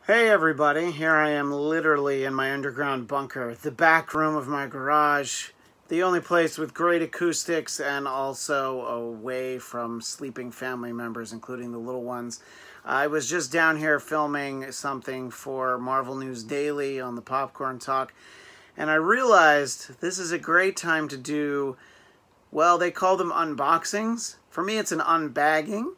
Hey everybody, here I am literally in my underground bunker, the back room of my garage, the only place with great acoustics and also away from sleeping family members, including the little ones. I was just down here filming something for Marvel News Daily on the Popcorn Talk, and I realized this is a great time to do, well, they call them unboxings. For me, it's an unbagging.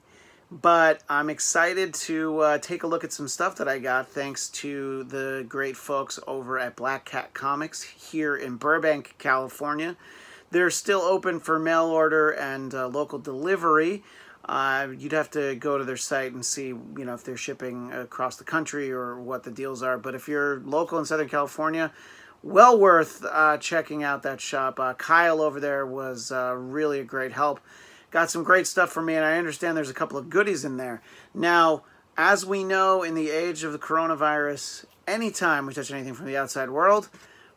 But I'm excited to take a look at some stuff that I got thanks to the great folks over at Bladtcast Comics here in Burbank, California. They're still open for mail order and local delivery. You'd have to go to their site and see, if they're shipping across the country or what the deals are. But if you're local in Southern California, well worth checking out that shop. Kyle over there was really a great help. Got some great stuff for me, and I understand there's a couple of goodies in there. Now, as we know, in the age of the coronavirus, anytime we touch anything from the outside world,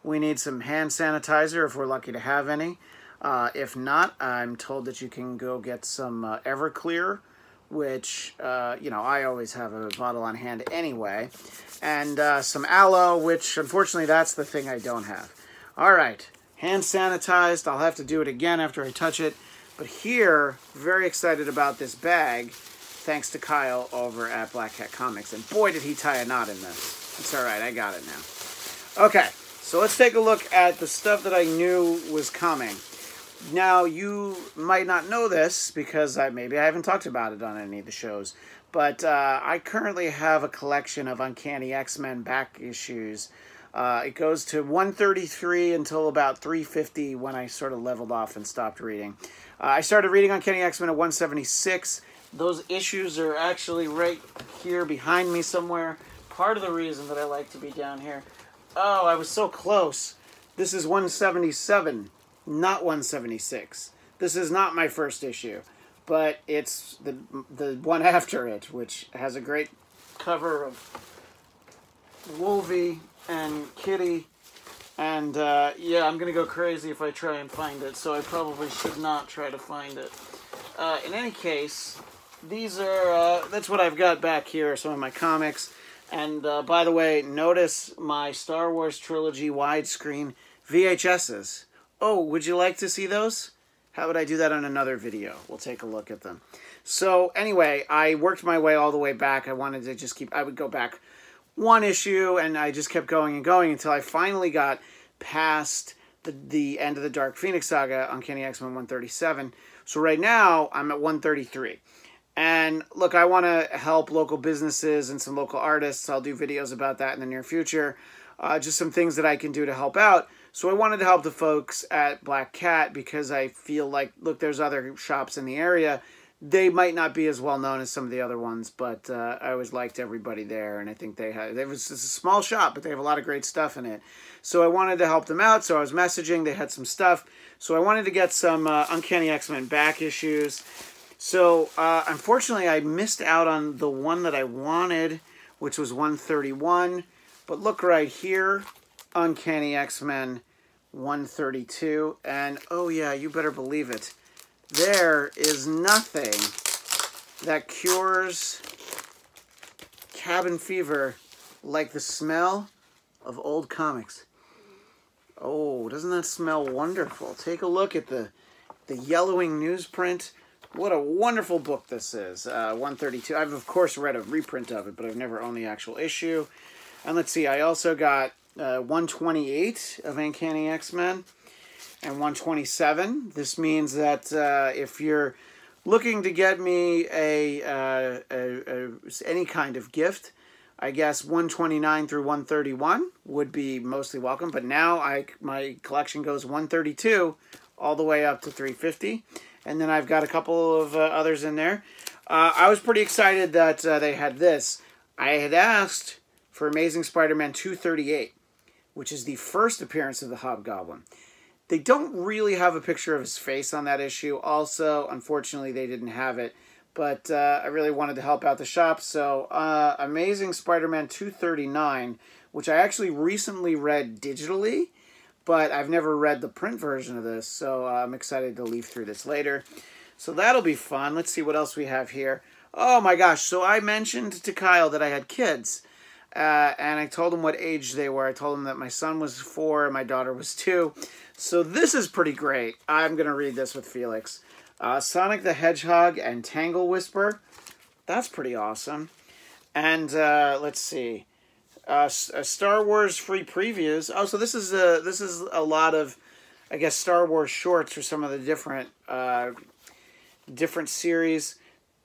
we need some hand sanitizer if we're lucky to have any. If not, I'm told that you can go get some Everclear, which, I always have a bottle on hand anyway, and some aloe, which, unfortunately, that's the thing I don't have. All right, hand sanitized. I'll have to do it again after I touch it. But here, very excited about this bag, thanks to Kyle over at Bladtcast Comics. And boy, did he tie a knot in this. It's all right, I got it now. Okay, so let's take a look at the stuff that I knew was coming. Now, you might not know this, because maybe I haven't talked about it on any of the shows, but I currently have a collection of Uncanny XMen back issues. It goes to 133 until about 350 when I sort of leveled off and stopped reading. I started reading Uncanny XMen at 176. Those issues are actually right here behind me somewhere. Part of the reason that I like to be down here. Oh, I was so close. This is 177, not 176. This is not my first issue, but it's the one after it, which has a great cover of Wolvie and Kitty. And, yeah, I'm going to go crazy if I try and find it, so I probably should not try to find it. In any case, these are, that's what I've got back here, some of my comics. And, by the way, notice my Star Wars Trilogy widescreen VHSs. Oh, would you like to see those? How would I do that on another video? We'll take a look at them. So, anyway, I worked my way all the way back. I wanted to just I would go back one issue, and I just kept going and going until I finally got past the end of the Dark Phoenix saga, Uncanny X-Men 137. So right now, I'm at 133. And look, I want to help local businesses and some local artists. I'll do videos about that in the near future. Just some things that I can do to help out. So I wanted to help the folks at Black Cat because I feel like, look, there's other shops in the area. They might not be as well known as some of the other ones, but I always liked everybody there, and I think it was just a small shop, but they have a lot of great stuff in it. So I wanted to help them out, so I was messaging. They had some stuff. So I wanted to get some Uncanny X-Men back issues. So unfortunately, I missed out on the one that I wanted, which was 131. But look right here, Uncanny X-Men 132. And oh yeah, you better believe it. There is nothing that cures cabin fever like the smell of old comics. Oh, doesn't that smell wonderful? Take a look at the yellowing newsprint. What a wonderful book this is. 132. I've, of course, read a reprint of it, but I've never owned the actual issue. And let's see, I also got 128 of Uncanny X-Men. And 127. This means that if you're looking to get me any kind of gift, I guess 129 through 131 would be mostly welcome. But now my collection goes 132 all the way up to 350. And then I've got a couple of others in there. I was pretty excited that they had this. I had asked for Amazing Spider-Man 238, which is the first appearance of the Hobgoblin. They don't really have a picture of his face on that issue. Also, unfortunately, they didn't have it. But I really wanted to help out the shop. So, Amazing Spider-Man 239, which I actually recently read digitally, but I've never read the print version of this. So, I'm excited to leaf through this later. So, that'll be fun. Let's see what else we have here. Oh, my gosh. So, I mentioned to Kyle that I had kids. and I told him what age they were. I told him that my son was 4 and my daughter was 2. So this is pretty great. I'm going to read this with Felix. Sonic the Hedgehog and Tangle Whisper. That's pretty awesome. And let's see. Star Wars free previews. Oh, so this is a lot of, I guess, Star Wars shorts for some of the different series.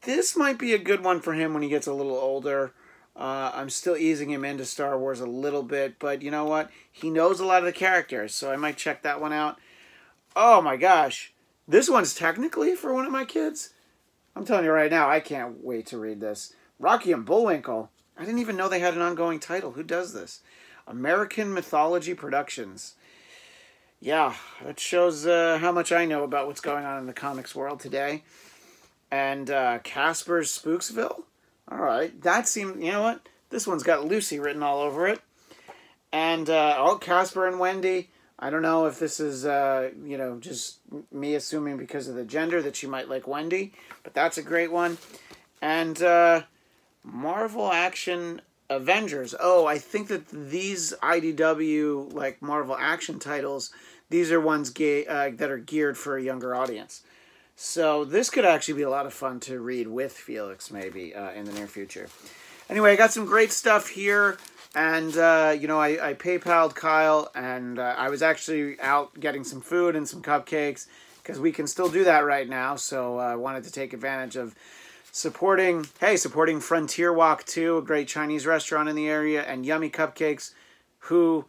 This might be a good one for him when he gets a little older. I'm still easing him into Star Wars a little bit, but you know what? He knows a lot of the characters, so I might check that one out. Oh my gosh. This one's technically for one of my kids. I'm telling you right now, I can't wait to read this. Rocky and Bullwinkle. I didn't even know they had an ongoing title. Who does this? American Mythology Productions. Yeah, that shows how much I know about what's going on in the comics world today. And Casper's Spooksville. All right, that seemed, you know what? This one's got Lucy written all over it. And, Casper and Wendy. I don't know if this is, just me assuming because of the gender that she might like Wendy. But that's a great one. And Marvel Action Avengers. Oh, I think that these IDW, like, Marvel Action titles, these are ones that are geared for a younger audience. So this could actually be a lot of fun to read with Felix, maybe, in the near future. Anyway, I got some great stuff here. And, I PayPal'd Kyle, and I was actually out getting some food and some cupcakes, because we can still do that right now. So I wanted to take advantage of supporting Frontier Walk 2, a great Chinese restaurant in the area, and Yummy Cupcakes, who,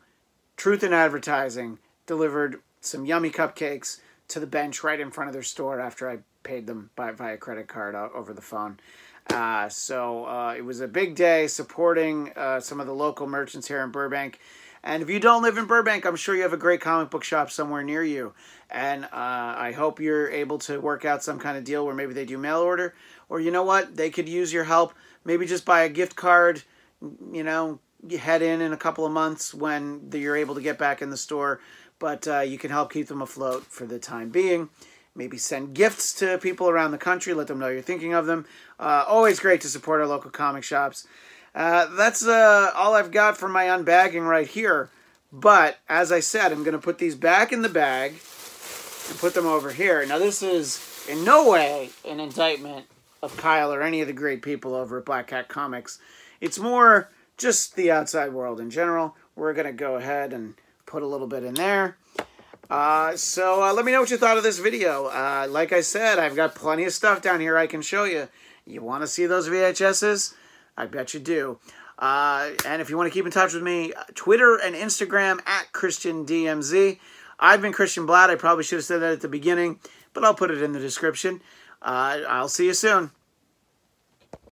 truth in advertising, delivered some yummy cupcakes to the bench right in front of their store after I paid them via credit card over the phone. So it was a big day supporting some of the local merchants here in Burbank. And if you don't live in Burbank, I'm sure you have a great comic book shop somewhere near you. And I hope you're able to work out some kind of deal where maybe they do mail order. Or you know what? They could use your help. Maybe just buy a gift card, you head in a couple of months when you're able to get back in the store. But you can help keep them afloat for the time being. Maybe send gifts to people around the country. Let them know you're thinking of them. Always great to support our local comic shops. That's all I've got for my unbagging right here. But, as I said, I'm going to put these back in the bag and put them over here. Now, this is in no way an indictment of Kyle or any of the great people over at Black Cat Comics. It's more just the outside world in general. We're going to go ahead and put a little bit in there. So let me know what you thought of this video. Like I said, I've got plenty of stuff down here I can show you. You want to see those VHSs? I bet you do. And if you want to keep in touch with me, Twitter and Instagram at ChristianDMZ. I've been Christian Bladt. I probably should have said that at the beginning, but I'll put it in the description. I'll see you soon.